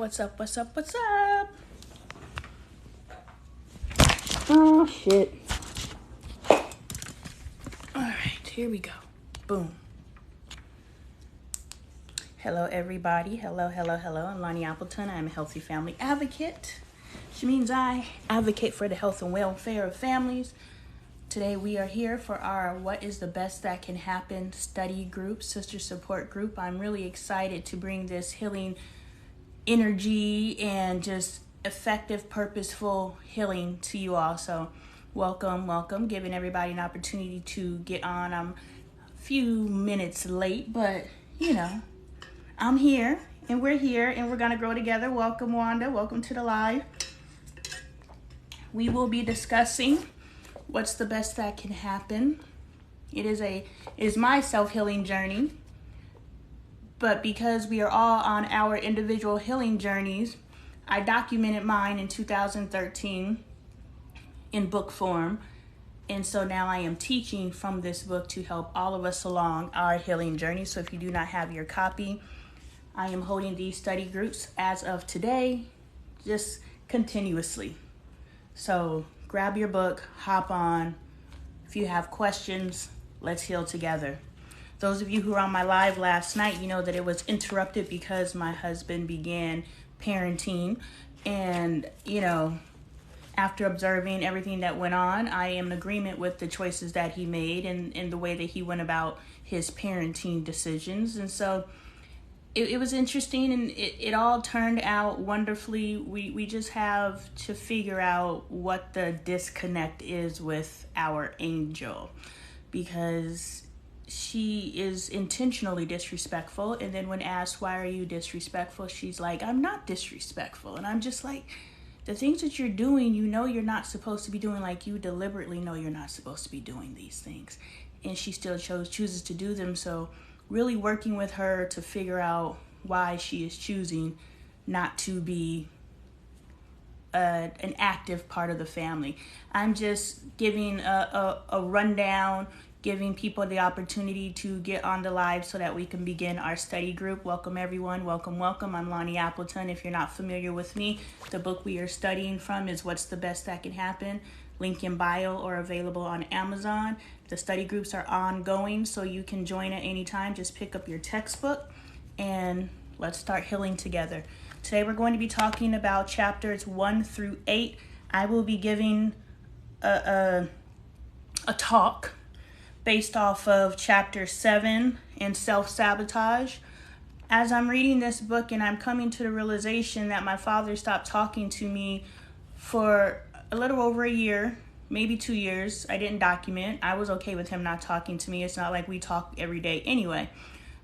What's up? Oh, shit. All right, here we go. Boom. Hello, everybody. Hello. I'm Lonnie Appleton. I'm a healthy family advocate, which means I advocate for the health and welfare of families. Today, we are here for our What is the Best That Can Happen study group, SisterSupport Group. I'm really excited to bring this healing energy and just effective, purposeful healing to you all. So welcome, giving everybody an opportunity to get on. I'm a few minutes late, but I'm here and we're here and we're going to grow together. Welcome, Wanda. Welcome to the live. We will be discussing what's the best that can happen. It is my self-healing journey. But because we are all on our individual healing journeys, I documented mine in 2013 in book form. And so now I am teaching from this book to help all of us along our healing journey. So if you do not have your copy, I am holding these study groups as of today, just continuously. So grab your book, hop on. If you have questions, let's heal together. Those of you who were on my live last night, you know that it was interrupted because my husband began parenting. And, after observing everything that went on, I am in agreement with the choices that he made and the way that he went about his parenting decisions. And so it was interesting and it all turned out wonderfully. We just have to figure out what the disconnect is with our angel, because she is intentionally disrespectful. And then when asked, why are you disrespectful? She's like, I'm not disrespectful. And I'm just like, the things that you're doing, you're not supposed to be doing. Like, you deliberately know you're not supposed to be doing these things. And she still chooses to do them. So really working with her to figure out why she is choosing not to be an active part of the family. I'm just giving a rundown, giving people the opportunity to get on the live so that we can begin our study group. Welcome, everyone. Welcome. I'm Lonnie Appleton. If you're not familiar with me, the book we are studying from is What's the Best That Can Happen? Link in bio or available on Amazon. The study groups are ongoing, so you can join at any time. Just pick up your textbook and let's start healing together. Today we're going to be talking about chapters 1 through 8. I will be giving a talk based off of chapter 7 and self-sabotage. As I'm reading this book and I'm coming to the realization that my father stopped talking to me for a little over a year, maybe 2 years. I didn't document. I was okay with him not talking to me. It's not like we talk every day anyway.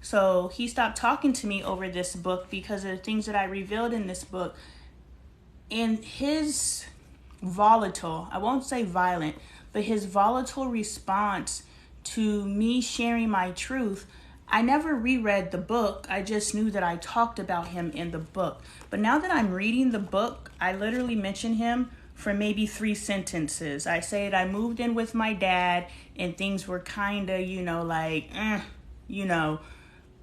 So he stopped talking to me over this book because of the things that I revealed in this book. And his volatile, I won't say violent, but his volatile response to me sharing my truth, I never reread the book. I just knew that I talked about him in the book. But now that I'm reading the book, I literally mention him for maybe 3 sentences. I say that I moved in with my dad and things were kind of,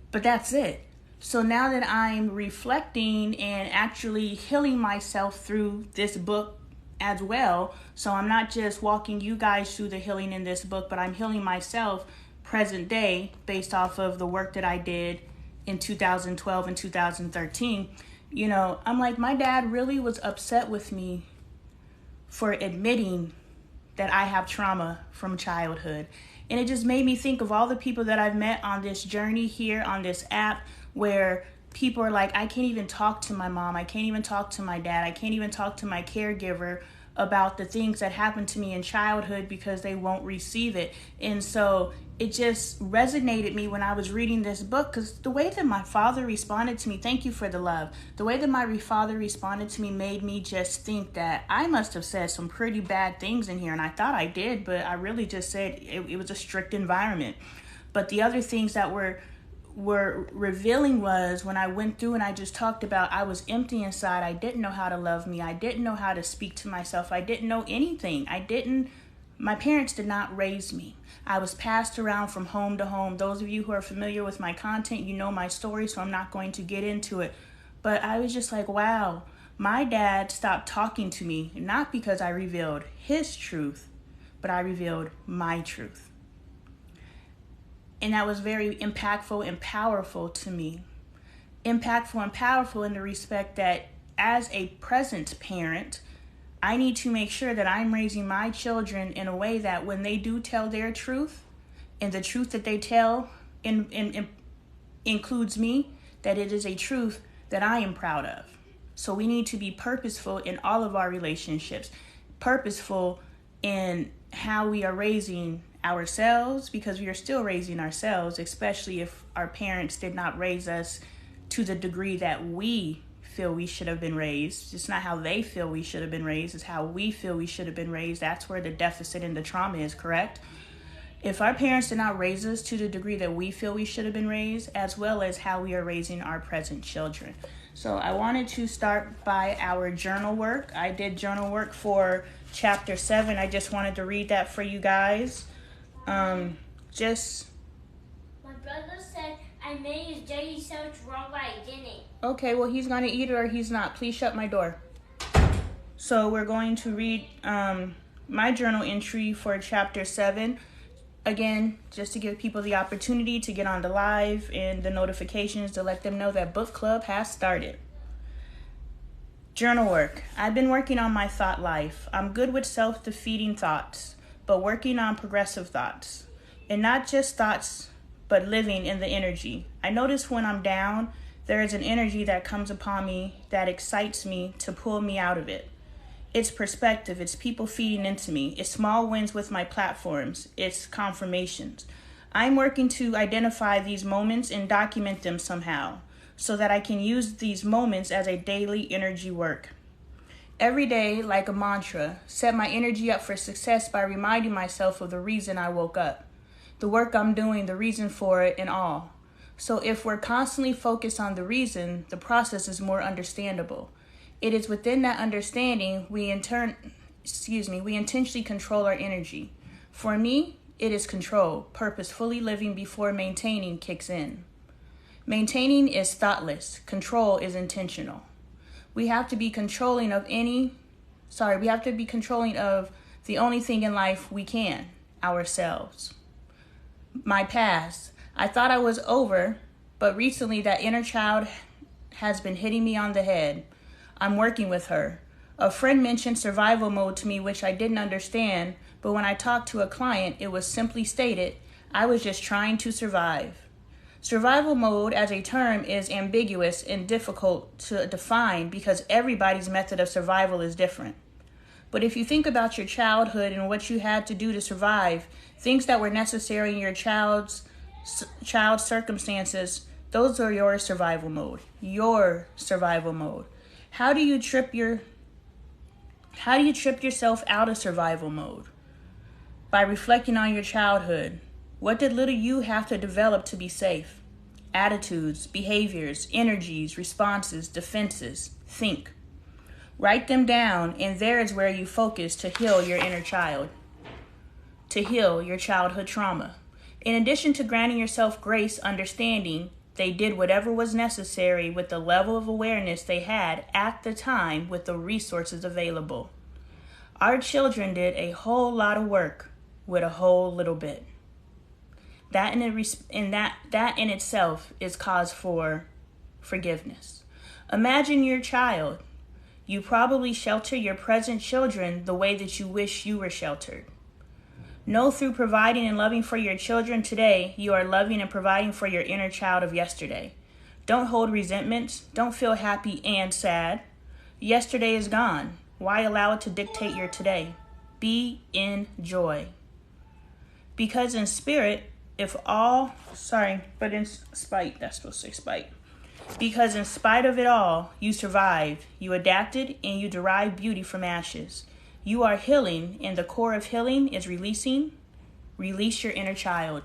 but that's it. So now that I'm reflecting and actually healing myself through this book as well, so I'm not just walking you guys through the healing in this book, but I'm healing myself present day based off of the work that I did in 2012 and 2013. I'm like, my dad really was upset with me for admitting that I have trauma from childhood. And it just made me think of all the people that I've met on this journey here on this app, where people are like, I can't even talk to my mom. I can't even talk to my dad. I can't even talk to my caregiver about the things that happened to me in childhood because they won't receive it. And so it just resonated me when I was reading this book, because the way that my father responded to me, thank you for the love, the way that my father responded to me made me just think that I must have said some pretty bad things in here. And I thought I did, but I really just said it was a strict environment. But the other things that were revealing was when I went through and I just talked about I was empty inside. I didn't know how to love me. I didn't know how to speak to myself. I didn't know anything. My parents did not raise me. I was passed around from home to home. Those of you who are familiar with my content, you know my story, so I'm not going to get into it. But I was just like, wow, my dad stopped talking to me, not because I revealed his truth, but I revealed my truth. And that was very impactful and powerful to me. Impactful and powerful in the respect that as a present parent, I need to make sure that I'm raising my children in a way that when they do tell their truth, and the truth that they tell includes me, that it is a truth that I am proud of. So we need to be purposeful in all of our relationships, purposeful in how we are raising ourselves, because we are still raising ourselves, especially if our parents did not raise us to the degree that we feel we should have been raised. It's not how they feel we should have been raised, it's how we feel we should have been raised. That's where the deficit and the trauma is, correct? If our parents did not raise us to the degree that we feel we should have been raised, as well as how we are raising our present children. So I wanted to start by our journal work. I did journal work for chapter 7. I just wanted to read that for you guys. My brother said I made his dirty sandwich wrong, but I didn't. Okay, well, he's going to eat it or he's not. Please shut my door. So we're going to read my journal entry for chapter 7. Again, just to give people the opportunity to get on the live and the notifications to let them know that book club has started. Journal work. I've been working on my thought life. I'm good with self-defeating thoughts, but working on progressive thoughts. And not just thoughts, but living in the energy. I notice when I'm down, there is an energy that comes upon me that excites me to pull me out of it. It's perspective, it's people feeding into me, it's small wins with my platforms, it's confirmations. I'm working to identify these moments and document them somehow so that I can use these moments as a daily energy work. Every day, like a mantra, set my energy up for success by reminding myself of the reason I woke up, the work I'm doing, the reason for it, and all. So if we're constantly focused on the reason, the process is more understandable. It is within that understanding we intentionally control our energy. For me, it is control. Purposefully living before maintaining kicks in. Maintaining is thoughtless. Control is intentional. We have to be controlling of the only thing in life we can, ourselves. My past. I thought I was over, but recently that inner child has been hitting me on the head. I'm working with her. A friend mentioned survival mode to me, which I didn't understand, but when I talked to a client, it was simply stated, I was just trying to survive. Survival mode as a term is ambiguous and difficult to define because everybody's method of survival is different. But if you think about your childhood and what you had to do to survive, things that were necessary in your child's circumstances, those are your survival mode. Your survival mode. How do you trip yourself out of survival mode? By reflecting on your childhood. What did little you have to develop to be safe? Attitudes, behaviors, energies, responses, defenses. Think. Write them down, and there is where you focus to heal your inner child, to heal your childhood trauma. In addition to granting yourself grace, understanding, they did whatever was necessary with the level of awareness they had at the time with the resources available. Our children did a whole lot of work with a whole little bit. That in itself is cause for forgiveness. Imagine your child. You probably shelter your present children the way that you wish you were sheltered. Know through providing and loving for your children today, you are loving and providing for your inner child of yesterday. Don't hold resentments. Don't feel happy and sad. Yesterday is gone. Why allow it to dictate your today? Be in joy. Because in spirit, in spite, that's supposed to say spite. Because in spite of it all, you survived, you adapted, and you derived beauty from ashes. You are healing, and the core of healing is releasing. Release your inner child.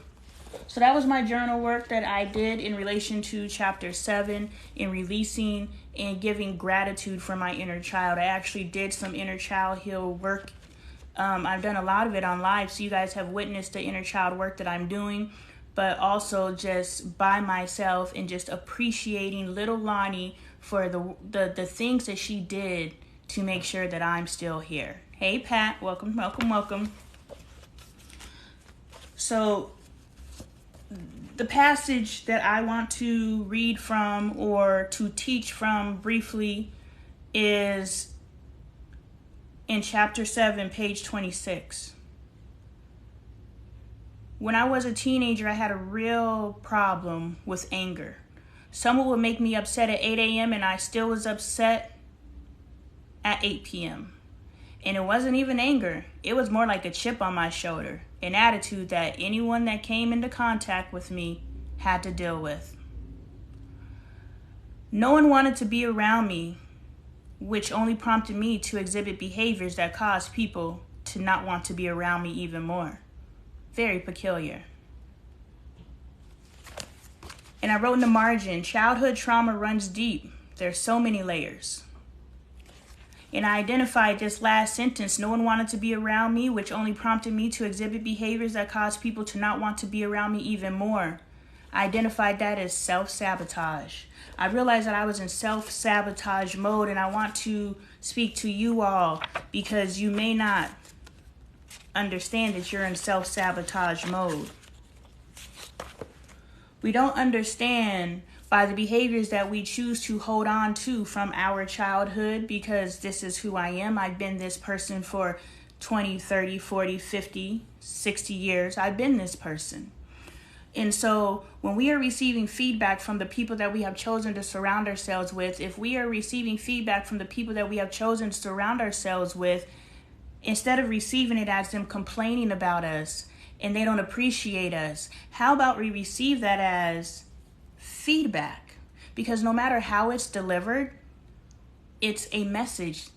So that was my journal work that I did in relation to chapter 7, in releasing and giving gratitude for my inner child. I actually did some inner child heal work. I've done a lot of it on live, so you guys have witnessed the inner child work that I'm doing, but also just by myself and just appreciating little Lonnie for the things that she did to make sure that I'm still here. Hey, Pat, welcome, welcome, welcome. So the passage that I want to read from or to teach from briefly is in chapter 7, page 26. When I was a teenager, I had a real problem with anger. Someone would make me upset at 8 a.m. and I still was upset at 8 p.m. And it wasn't even anger. It was more like a chip on my shoulder, an attitude that anyone that came into contact with me had to deal with. No one wanted to be around me, which only prompted me to exhibit behaviors that caused people to not want to be around me even more. Very peculiar. And I wrote in the margin, childhood trauma runs deep. There's so many layers. And I identified this last sentence, no one wanted to be around me, which only prompted me to exhibit behaviors that caused people to not want to be around me even more. I identified that as self-sabotage. I realized that I was in self-sabotage mode, and I want to speak to you all because you may not understand that you're in self-sabotage mode. We don't understand by the behaviors that we choose to hold on to from our childhood because this is who I am. I've been this person for 20, 30, 40, 50, 60 years. I've been this person. And so when we are receiving feedback from the people that we have chosen to surround ourselves with, if we are receiving feedback from the people that we have chosen to surround ourselves with, instead of receiving it as them complaining about us and they don't appreciate us, how about we receive that as feedback? Because no matter how it's delivered, it's a message.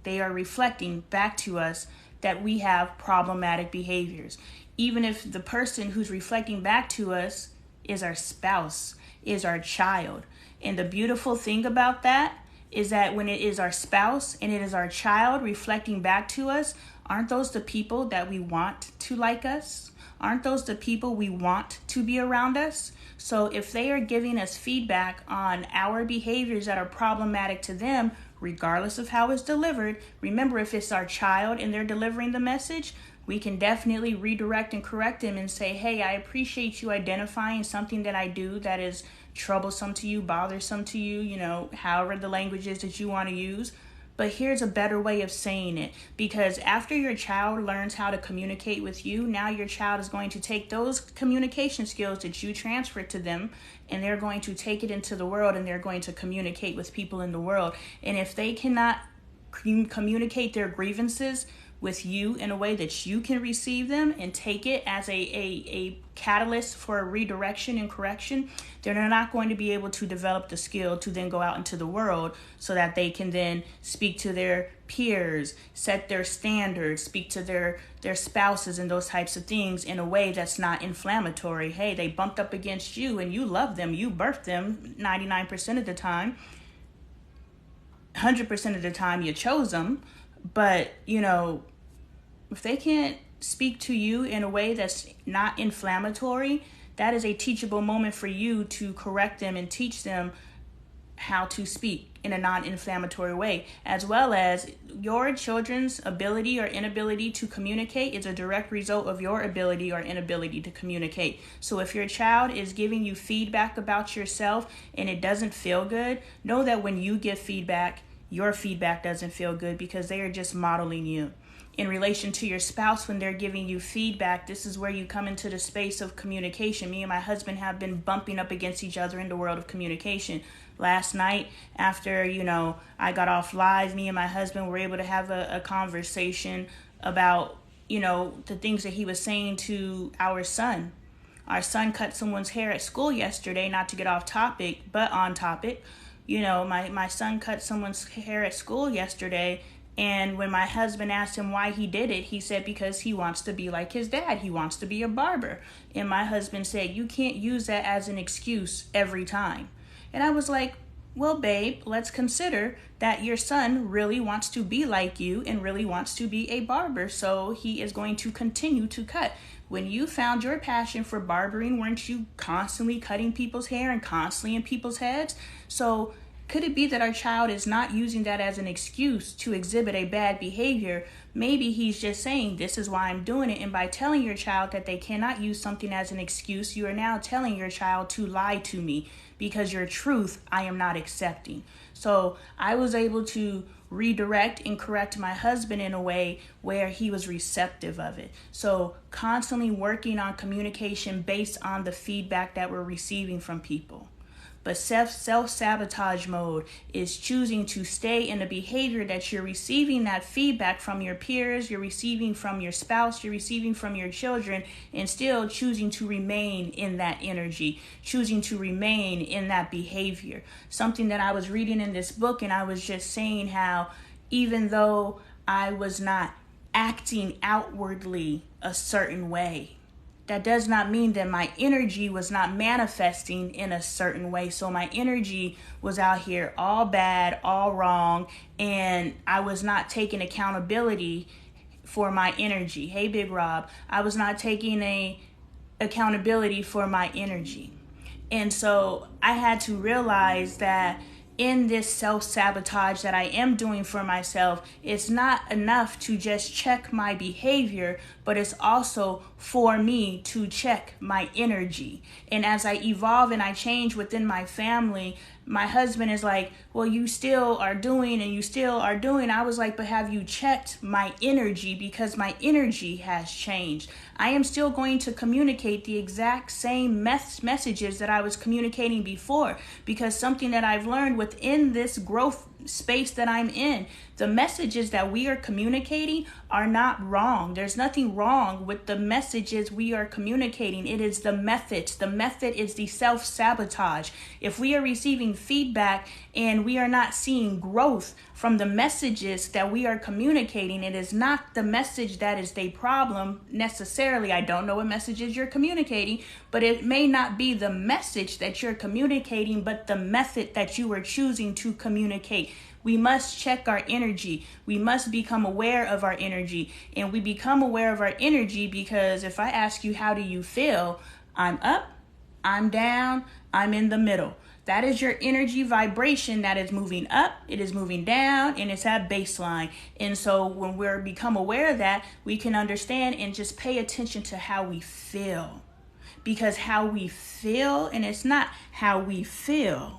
They are reflecting back to us that we have problematic behaviors. Even if the person who's reflecting back to us is our spouse, is our child. And the beautiful thing about that is that when it is our spouse and it is our child reflecting back to us, aren't those the people that we want to like us? Aren't those the people we want to be around us? So if they are giving us feedback on our behaviors that are problematic to them, regardless of how it's delivered, remember, if it's our child and they're delivering the message, we can definitely redirect and correct them and say, hey, I appreciate you identifying something that I do that is troublesome to you, bothersome to you, however the language is that you want to use. But here's a better way of saying it, because after your child learns how to communicate with you, now your child is going to take those communication skills that you transferred to them, and they're going to take it into the world, and they're going to communicate with people in the world. And if they cannot communicate their grievances with you in a way that you can receive them and take it as a catalyst for a redirection and correction, then they're not going to be able to develop the skill to then go out into the world so that they can then speak to their peers, set their standards, speak to their spouses and those types of things in a way that's not inflammatory. Hey, they bumped up against you and you love them, you birthed them 99% of the time. 100% of the time you chose them, but if they can't speak to you in a way that's not inflammatory, that is a teachable moment for you to correct them and teach them how to speak in a non-inflammatory way, as well as your children's ability or inability to communicate is a direct result of your ability or inability to communicate. So if your child is giving you feedback about yourself and it doesn't feel good, know that when you give feedback, your feedback doesn't feel good because they are just modeling you. In relation to your spouse, when they're giving you feedback, this is where you come into the space of communication. Me and my husband have been bumping up against each other in the world of communication. Last night, after, I got off live, me and my husband were able to have a conversation about, the things that he was saying to our son. Our son cut someone's hair at school yesterday, not to get off topic, but on topic. My son cut someone's hair at school yesterday. And when my husband asked him why he did it, he said because he wants to be like his dad. He wants to be a barber. And my husband said, you can't use that as an excuse every time. And I was like, well, babe, let's consider that your son really wants to be like you and really wants to be a barber. So he is going to continue to cut. When you found your passion for barbering, weren't you constantly cutting people's hair and constantly in people's heads? So Could it be that our child is not using that as an excuse to exhibit a bad behavior? Maybe he's just saying, this is why I'm doing it. And by telling your child that they cannot use something as an excuse, you are now telling your child to lie to me because your truth I am not accepting. So I was able to redirect and correct my husband in a way where he was receptive of it. So constantly working on communication based on the feedback that we're receiving from people. But self-sabotage mode is choosing to stay in the behavior that you're receiving that feedback from your peers, you're receiving from your spouse, you're receiving from your children, and still choosing to remain in that energy, choosing to remain in that behavior. Something that I was reading in this book, and I was just saying how even though I was not acting outwardly a certain way, that does not mean that my energy was not manifesting in a certain way. So my energy was out here all bad, all wrong, and I was not taking accountability for my energy. Hey, Big Rob, I was not taking accountability for my energy. And so I had to realize that in this self-sabotage that I am doing for myself, it's not enough to just check my behavior, but it's also for me to check my energy. And as I evolve and I change within my family, my husband is like, well, you still are doing and you still are doing. I was like, but have you checked my energy? Because my energy has changed. I am still going to communicate the exact same messages that I was communicating before, because something that I've learned within this growth space that I'm in, the messages that we are communicating are not wrong. There's nothing wrong with the messages we are communicating. It is the methods. The method is the self-sabotage. If we are receiving feedback and we are not seeing growth from the messages that we are communicating, it is not the message that is the problem necessarily. I don't know what messages you're communicating, but it may not be the message that you're communicating, but the method that you are choosing to communicate. We must check our energy. We must become aware of our energy. And we become aware of our energy because if I ask you, how do you feel? I'm up, I'm down, I'm in the middle. That is your energy vibration that is moving up, it is moving down, and it's at baseline. And so when we become aware of that, we can understand and just pay attention to how we feel. Because how we feel, and it's not how we feel,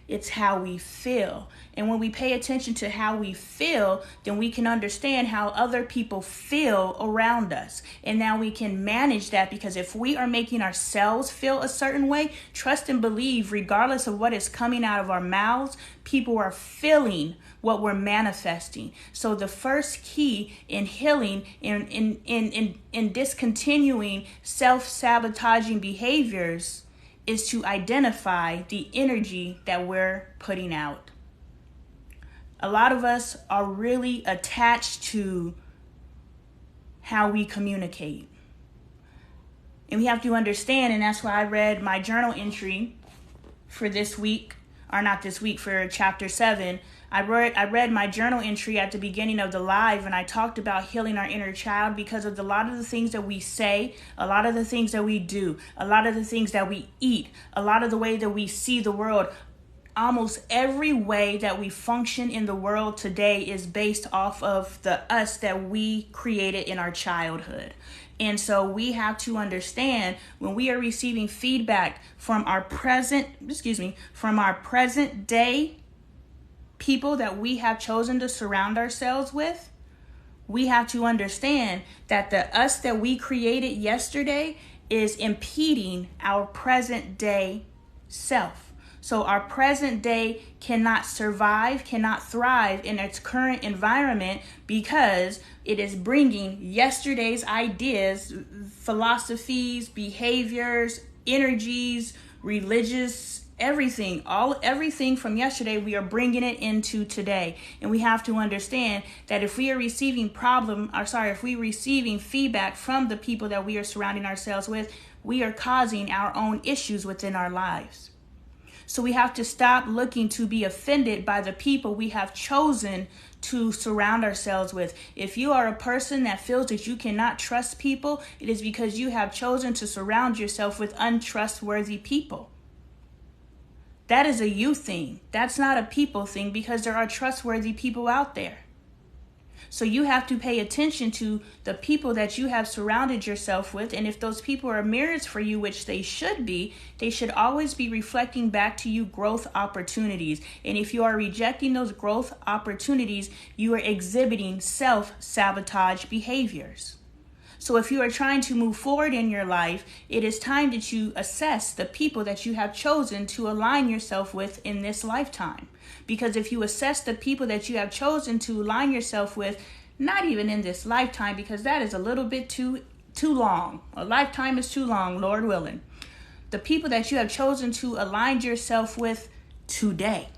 it's how we feel. And when we pay attention to how we feel, then we can understand how other people feel around us. And now we can manage that, because if we are making ourselves feel a certain way, trust and believe, regardless of what is coming out of our mouths, people are feeling what we're manifesting. So the first key in healing, in discontinuing self-sabotaging behaviors, is to identify the energy that we're putting out. A lot of us are really attached to how we communicate. And we have to understand, and that's why I read my journal entry for this week, or not this week, for chapter 7. I read my journal entry at the beginning of the live, and I talked about healing our inner child, because of a lot of the things that we say, a lot of the things that we do, a lot of the things that we eat, a lot of the way that we see the world. Almost every way that we function in the world today is based off of the us that we created in our childhood. And so we have to understand, when we are receiving feedback from our present day people that we have chosen to surround ourselves with, we have to understand that the us that we created yesterday is impeding our present day self. So our present day cannot survive, cannot thrive in its current environment, because it is bringing yesterday's ideas, philosophies, behaviors, energies, religious, everything from yesterday, we are bringing it into today. And we have to understand that if we are receiving feedback from the people that we are surrounding ourselves with, we are causing our own issues within our lives. So we have to stop looking to be offended by the people we have chosen to surround ourselves with. If you are a person that feels that you cannot trust people, it is because you have chosen to surround yourself with untrustworthy people. That is a you thing. That's not a people thing, because there are trustworthy people out there. So you have to pay attention to the people that you have surrounded yourself with. And if those people are mirrors for you, which they should always be reflecting back to you growth opportunities. And if you are rejecting those growth opportunities, you are exhibiting self-sabotage behaviors. So if you are trying to move forward in your life, it is time that you assess the people that you have chosen to align yourself with in this lifetime. Because if you assess the people that you have chosen to align yourself with, not even in this lifetime, because that is a little bit too long. A lifetime is too long, Lord willing. The people that you have chosen to align yourself with today.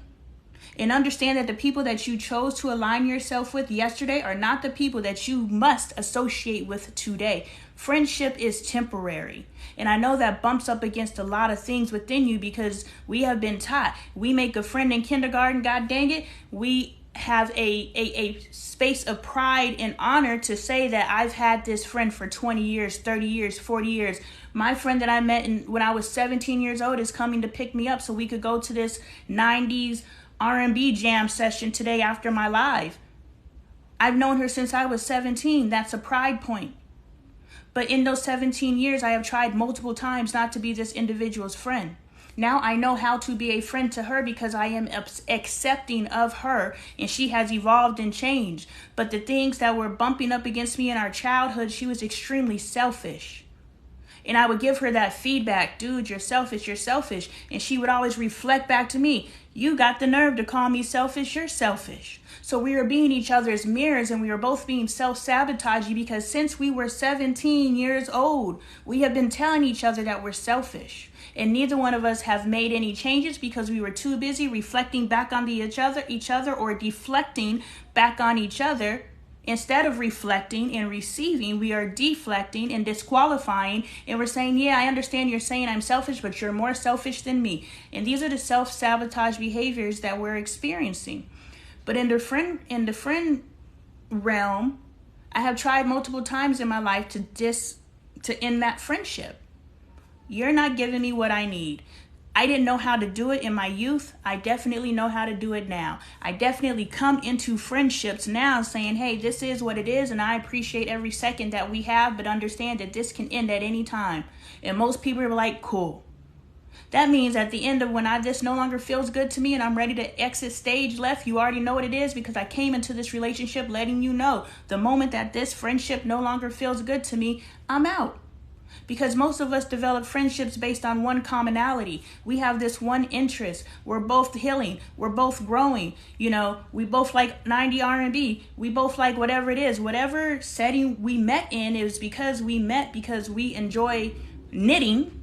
And understand that the people that you chose to align yourself with yesterday are not the people that you must associate with today. Friendship is temporary. And I know that bumps up against a lot of things within you, because we have been taught. We make a friend in kindergarten, God dang it. We have a space of pride and honor to say that I've had this friend for 20 years, 30 years, 40 years. My friend that I met when I was 17 years old is coming to pick me up so we could go to this 90s R&B jam session today after my live. I've known her since I was 17. That's a pride point. But in those 17 years, I have tried multiple times not to be this individual's friend. Now I know how to be a friend to her because I am accepting of her, and she has evolved and changed. But the things that were bumping up against me in our childhood, she was extremely selfish. And I would give her that feedback, dude, you're selfish. And she would always reflect back to me, you got the nerve to call me selfish, you're selfish. So we were being each other's mirrors, and we were both being self-sabotaging, because since we were 17 years old, we have been telling each other that we're selfish. And neither one of us have made any changes because we were too busy reflecting back on each other or deflecting back on each other. Instead of reflecting and receiving, we are deflecting and disqualifying, and we're saying, yeah, I understand you're saying I'm selfish, but you're more selfish than me. And these are the self-sabotage behaviors that we're experiencing. But in the friend realm, I have tried multiple times in my life to end that friendship. You're not giving me what I need. I didn't know how to do it in my youth. I definitely know how to do it now. I definitely come into friendships now saying, hey, this is what it is, and I appreciate every second that we have, but understand that this can end at any time. And most people are like, cool. That means at the end of when this no longer feels good to me and I'm ready to exit stage left, you already know what it is, because I came into this relationship letting you know the moment that this friendship no longer feels good to me, I'm out. Because most of us develop friendships based on one commonality. We have this one interest. We're both healing. We're both growing. We both like 90 R&B. We both like whatever it is. Whatever setting we met in, it was because we met because we enjoy knitting.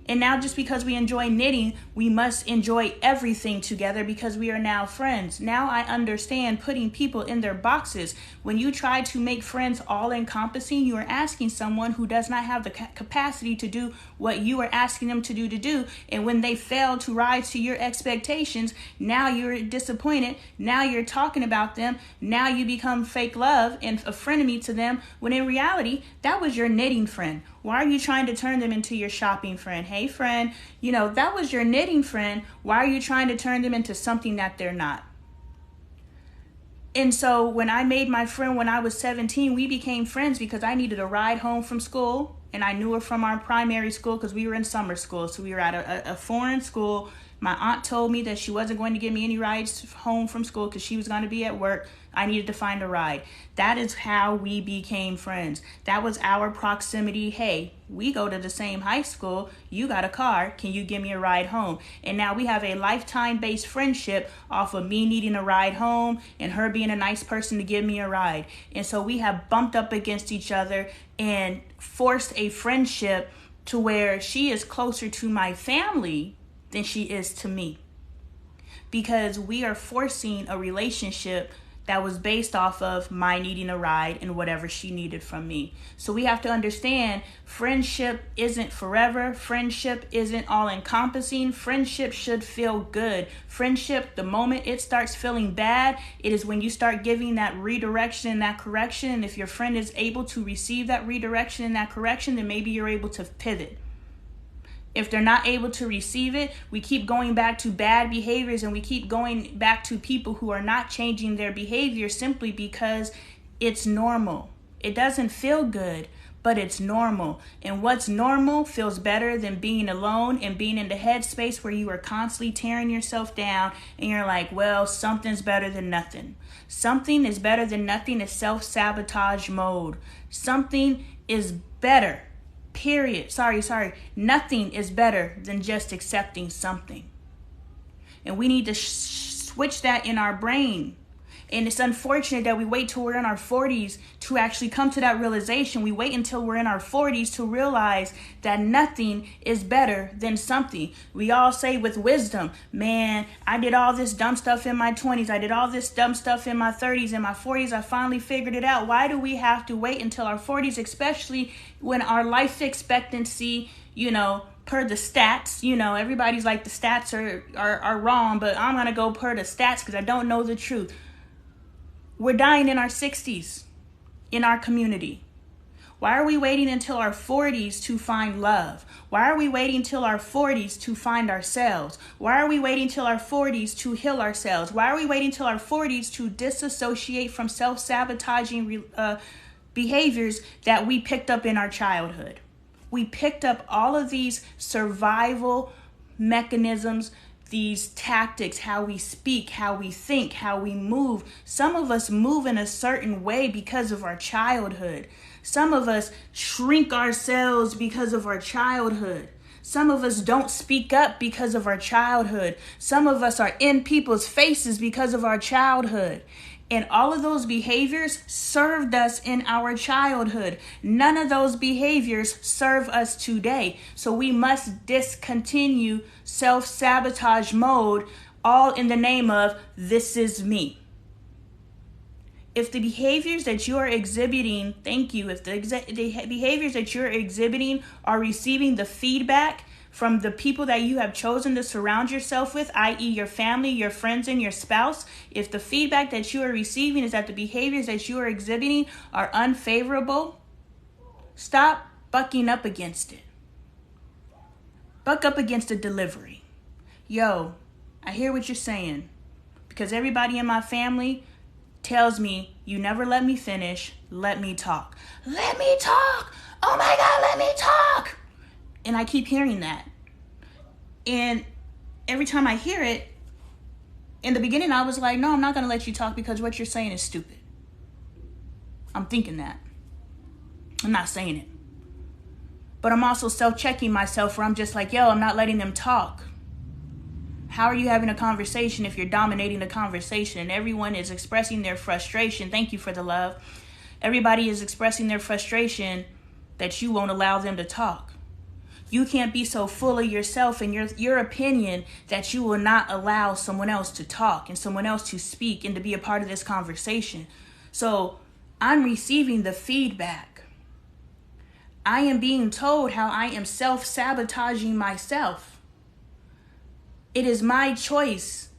And now just because we enjoy knitting, we must enjoy everything together because we are now friends. Now I understand putting people in their boxes. When you try to make friends all-encompassing, you are asking someone who does not have the capacity to do what you are asking them to do. And when they fail to rise to your expectations, now you're disappointed. Now you're talking about them. Now you become fake love and a frenemy to them, when in reality, that was your knitting friend. Why are you trying to turn them into your shopping friend? Hey, friend, that was your knitting friend. Why are you trying to turn them into something that they're not? And so when I made my friend when I was 17, we became friends because I needed a ride home from school. And I knew her from our primary school because we were in summer school. So we were at a foreign school. My aunt told me that she wasn't going to give me any rides home from school because she was going to be at work. I needed to find a ride. That is how we became friends. That was our proximity. Hey, we go to the same high school. You got a car. Can you give me a ride home? And now we have a lifetime-based friendship off of me needing a ride home and her being a nice person to give me a ride. And so we have bumped up against each other and forced a friendship to where she is closer to my family than she is to me. Because we are forcing a relationship that was based off of my needing a ride and whatever she needed from me. So we have to understand friendship isn't forever. Friendship isn't all encompassing. Friendship should feel good. Friendship, the moment it starts feeling bad, it is when you start giving that redirection and that correction. And if your friend is able to receive that redirection and that correction, then maybe you're able to pivot. If they're not able to receive it, we keep going back to bad behaviors, and we keep going back to people who are not changing their behavior simply because it's normal. It doesn't feel good, but it's normal. And what's normal feels better than being alone and being in the headspace where you are constantly tearing yourself down and you're like, well, something's better than nothing. Something is better than nothing is self-sabotage mode. Something is better. Period. Sorry. Nothing is better than just accepting something. And we need to switch that in our brain. And it's unfortunate that we wait till we're in our 40s to actually come to that realization. We wait until we're in our 40s to realize that nothing is better than something. We all say with wisdom, man, I did all this dumb stuff in my 20s. I did all this dumb stuff in my 30s. In my 40s, I finally figured it out. Why do we have to wait until our 40s, especially when our life expectancy, per the stats, everybody's like the stats are wrong, but I'm going to go per the stats because I don't know the truth. We're dying in our 60s in our community. Why are we waiting until our 40s to find love? Why are we waiting till our 40s to find ourselves? Why are we waiting till our 40s to heal ourselves? Why are we waiting till our 40s to disassociate from self-sabotaging behaviors that we picked up in our childhood? We picked up all of these survival mechanisms, these tactics, how we speak, how we think, how we move. Some of us move in a certain way because of our childhood. Some of us shrink ourselves because of our childhood. Some of us don't speak up because of our childhood. Some of us are in people's faces because of our childhood. And all of those behaviors served us in our childhood. None of those behaviors serve us today. So we must discontinue self-sabotage mode, all in the name of this is me. If the behaviors that you are exhibiting, if the behaviors that you're exhibiting are receiving the feedback from the people that you have chosen to surround yourself with, i.e. your family, your friends, and your spouse, if the feedback that you are receiving is that the behaviors that you are exhibiting are unfavorable, stop bucking up against it. Buck up against the delivery. Yo, I hear what you're saying, because everybody in my family tells me, you never let me finish, let me talk. Let me talk! Oh my God, let me talk! And I keep hearing that. And every time I hear it, in the beginning I was like, no, I'm not going to let you talk because what you're saying is stupid. I'm thinking that. I'm not saying it. But I'm also self-checking myself where I'm just like, yo, I'm not letting them talk. How are you having a conversation if you're dominating the conversation and everyone is expressing their frustration? Thank you for the love. Everybody is expressing their frustration that you won't allow them to talk. You can't be so full of yourself and your opinion that you will not allow someone else to talk and someone else to speak and to be a part of this conversation. So I'm receiving the feedback. I am being told how I am self-sabotaging myself. It is my choice.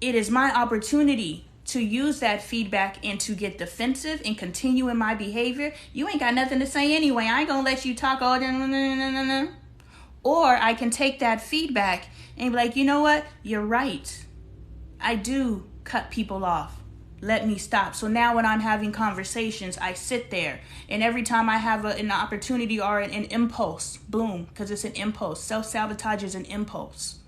It is my opportunity to use that feedback and to get defensive and continue in my behavior. You ain't got nothing to say anyway. I ain't gonna let you talk all day. Or I can take that feedback and be like, you know what? You're right. I do cut people off. Let me stop. So now when I'm having conversations, I sit there. And every time I have an opportunity or an impulse, boom, because it's an impulse. Self-sabotage is an impulse.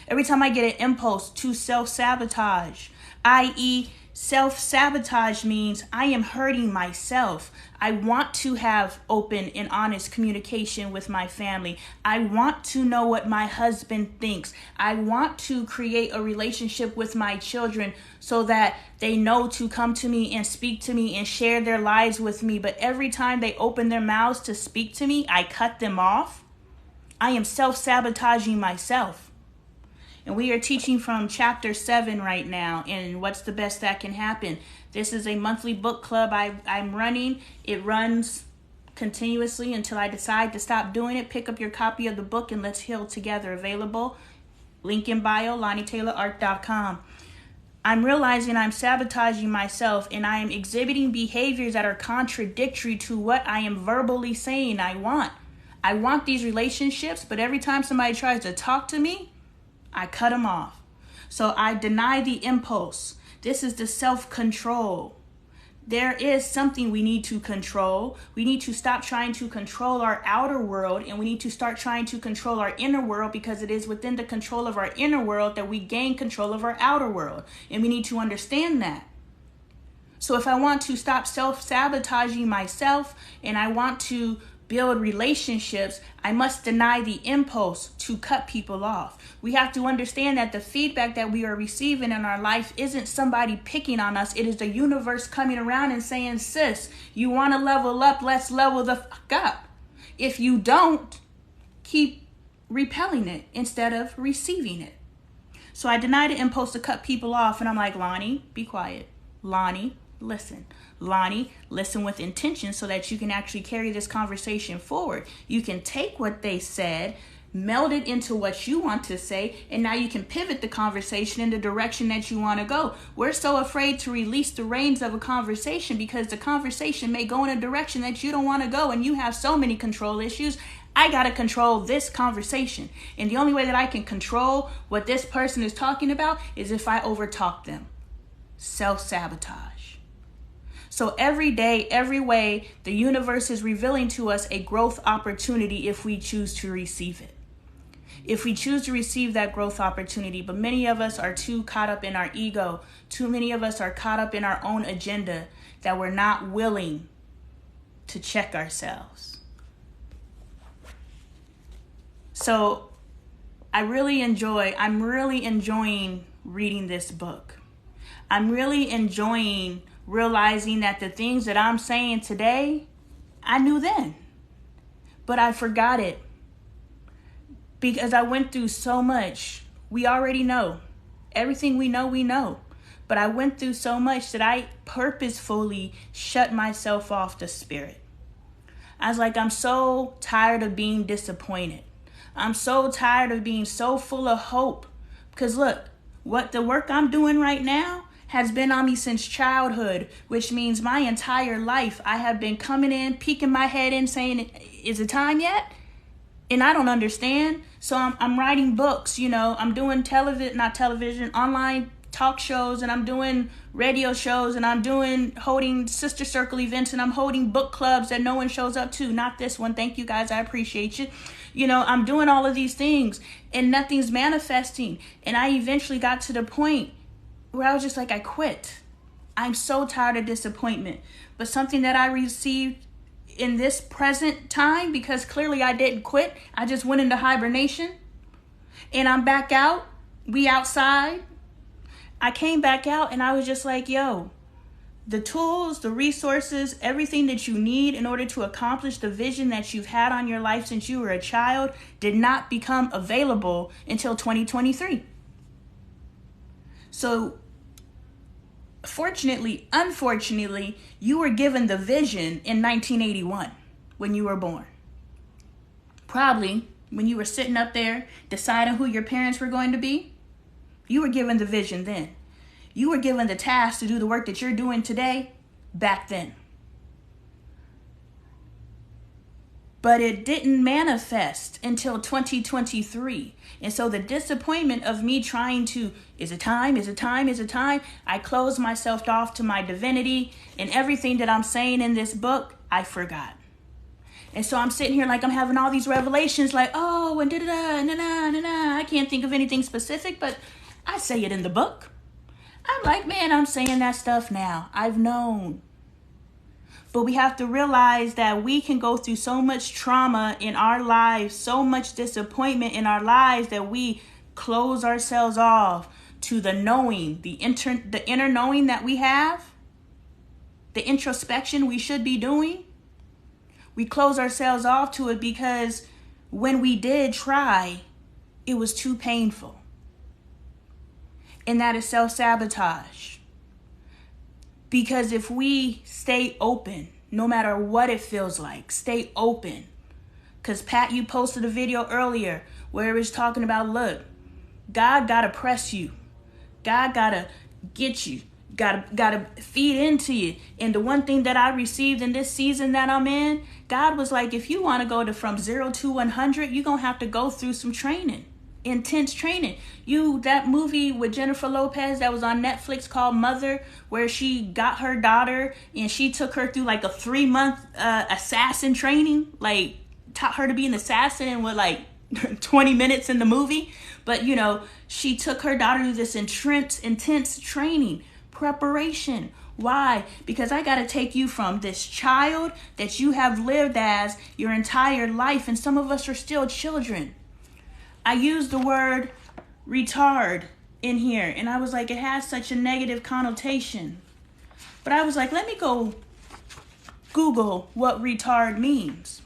Every time I get an impulse to self-sabotage, i.e. self-sabotage means I am hurting myself. I want to have open and honest communication with my family. I want to know what my husband thinks. I want to create a relationship with my children so that they know to come to me and speak to me and share their lives with me. But every time they open their mouths to speak to me, I cut them off. I am self-sabotaging myself. And we are teaching from chapter 7 right now. And what's the best that can happen? This is a monthly book club I'm running. It runs continuously until I decide to stop doing it. Pick up your copy of the book and let's heal together. Available. Link in bio, LonnieTaylorArt.com. I'm realizing I'm sabotaging myself and I am exhibiting behaviors that are contradictory to what I am verbally saying I want. I want these relationships, but every time somebody tries to talk to me, I cut them off. So I deny the impulse. This is the self-control. There is something we need to control. We need to stop trying to control our outer world, and we need to start trying to control our inner world, because it is within the control of our inner world that we gain control of our outer world. And we need to understand that. So if I want to stop self-sabotaging myself and I want to build relationships, I must deny the impulse to cut people off. We have to understand that the feedback that we are receiving in our life isn't somebody picking on us. It is the universe coming around and saying, sis, you want to level up? Let's level the fuck up. If you don't, keep repelling it instead of receiving it. So I deny the impulse to cut people off, and I'm like, Lonnie, be quiet. Lonnie, listen. Lonnie, listen with intention so that you can actually carry this conversation forward. You can take what they said, meld it into what you want to say, and now you can pivot the conversation in the direction that you want to go. We're so afraid to release the reins of a conversation because the conversation may go in a direction that you don't want to go, and you have so many control issues. I got to control this conversation. And the only way that I can control what this person is talking about is if I overtalk them. Self-sabotage. So every day, every way, the universe is revealing to us a growth opportunity if we choose to receive it. If we choose to receive that growth opportunity. But many of us are too caught up in our ego. Too many of us are caught up in our own agenda that we're not willing to check ourselves. So I'm really enjoying reading this book. I'm really enjoying realizing that the things that I'm saying today, I knew then, but I forgot it because I went through so much. We already know. Everything we know. But I went through so much that I purposefully shut myself off to spirit. I was like, I'm so tired of being disappointed. I'm so tired of being so full of hope. Because look, what the work I'm doing right now has been on me since childhood, which means my entire life I have been coming in, peeking my head in, saying, is it time yet? And I don't understand. So I'm writing books, I'm doing online talk shows, and I'm doing radio shows, and I'm holding sister circle events, and I'm holding book clubs that no one shows up to. Not this one. Thank you guys. I appreciate you. I'm doing all of these things and nothing's manifesting. And I eventually got to the point where I was just like, I quit. I'm so tired of disappointment. But something that I received in this present time, because clearly I didn't quit, I just went into hibernation, and I'm back out. We outside. I came back out, and I was just like, yo, the tools, the resources, everything that you need in order to accomplish the vision that you've had on your life since you were a child did not become available until 2023. So unfortunately, you were given the vision in 1981 when you were born. Probably when you were sitting up there deciding who your parents were going to be, you were given the vision then. You were given the task to do the work that you're doing today back then. But it didn't manifest until 2023. And so the disappointment of me trying to, is it time? I closed myself off to my divinity, and everything that I'm saying in this book, I forgot. And so I'm sitting here like I'm having all these revelations like, oh, and da-da-da, I can't think of anything specific, but I say it in the book. I'm like, man, I'm saying that stuff now. I've known. But we have to realize that we can go through so much trauma in our lives, so much disappointment in our lives, that we close ourselves off to the knowing, the inner knowing that we have, the introspection we should be doing. We close ourselves off to it because when we did try, it was too painful. And that is self-sabotage. Because if we stay open, no matter what it feels like, stay open. Because Pat, you posted a video earlier where it was talking about, look, God got to press you. God got to get you. Gotta feed into you. And the one thing that I received in this season that I'm in, God was like, if you want to go from 0 to 100, you're gonna have to go through some training, intense training. That movie with Jennifer Lopez that was on Netflix called Mother, where she got her daughter and she took her through like a 3-month assassin training, like taught her to be an assassin in with like 20 minutes in the movie. But she took her daughter through this intense training, preparation. Why? Because I got to take you from this child that you have lived as your entire life, and some of us are still children. I used the word retard in here, and I was like, it has such a negative connotation. But I was like, let me go Google what retard means.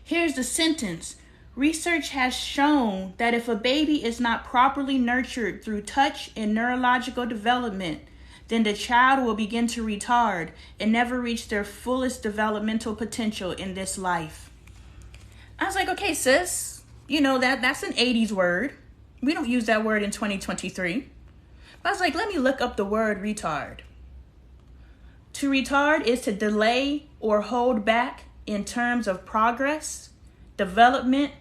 Here's the sentence. Research has shown that if a baby is not properly nurtured through touch and neurological development, then the child will begin to retard and never reach their fullest developmental potential in this life. I was like, okay, sis, that's an 80s word. We don't use that word in 2023. But I was like, let me look up the word retard. To retard is to delay or hold back in terms of progress, development,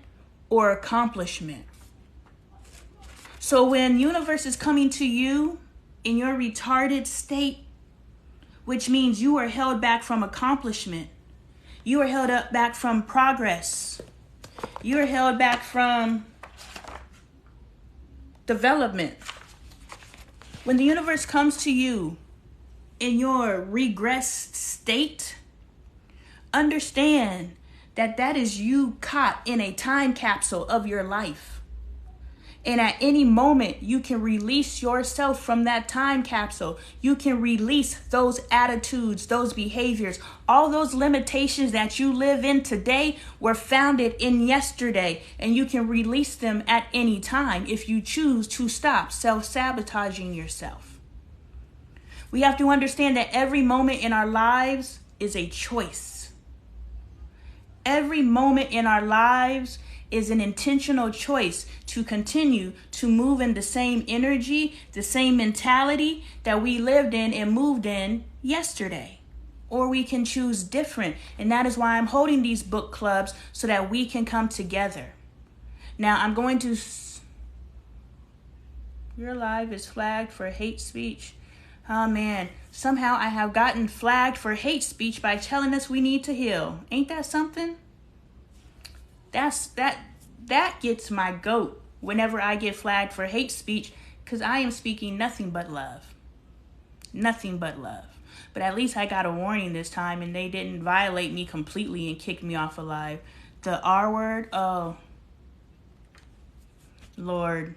or accomplishment. So when universe is coming to you in your retarded state, which means you are held back from accomplishment, you are held back from progress, you are held back from development. When the universe comes to you in your regressed state, understand that is you caught in a time capsule of your life. And at any moment, you can release yourself from that time capsule. You can release those attitudes, those behaviors, all those limitations that you live in today were founded in yesterday. And you can release them at any time if you choose to stop self-sabotaging yourself. We have to understand that every moment in our lives is a choice. Every moment in our lives is an intentional choice to continue to move in the same energy, the same mentality that we lived in and moved in yesterday. Or we can choose different. And that is why I'm holding these book clubs, so that we can come together. Now I'm going to... Your live is flagged for hate speech. Oh man, somehow I have gotten flagged for hate speech by telling us we need to heal. Ain't that something? That gets my goat whenever I get flagged for hate speech, because I am speaking nothing but love. Nothing but love. But at least I got a warning this time and they didn't violate me completely and kick me off of live. The R word, oh, Lord.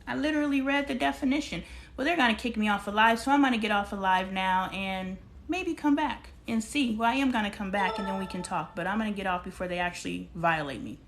I literally read the definition. Well, they're going to kick me off of live, so I'm going to get off of live now and maybe come back and see. Well, I am going to come back and then we can talk, but I'm going to get off before they actually violate me.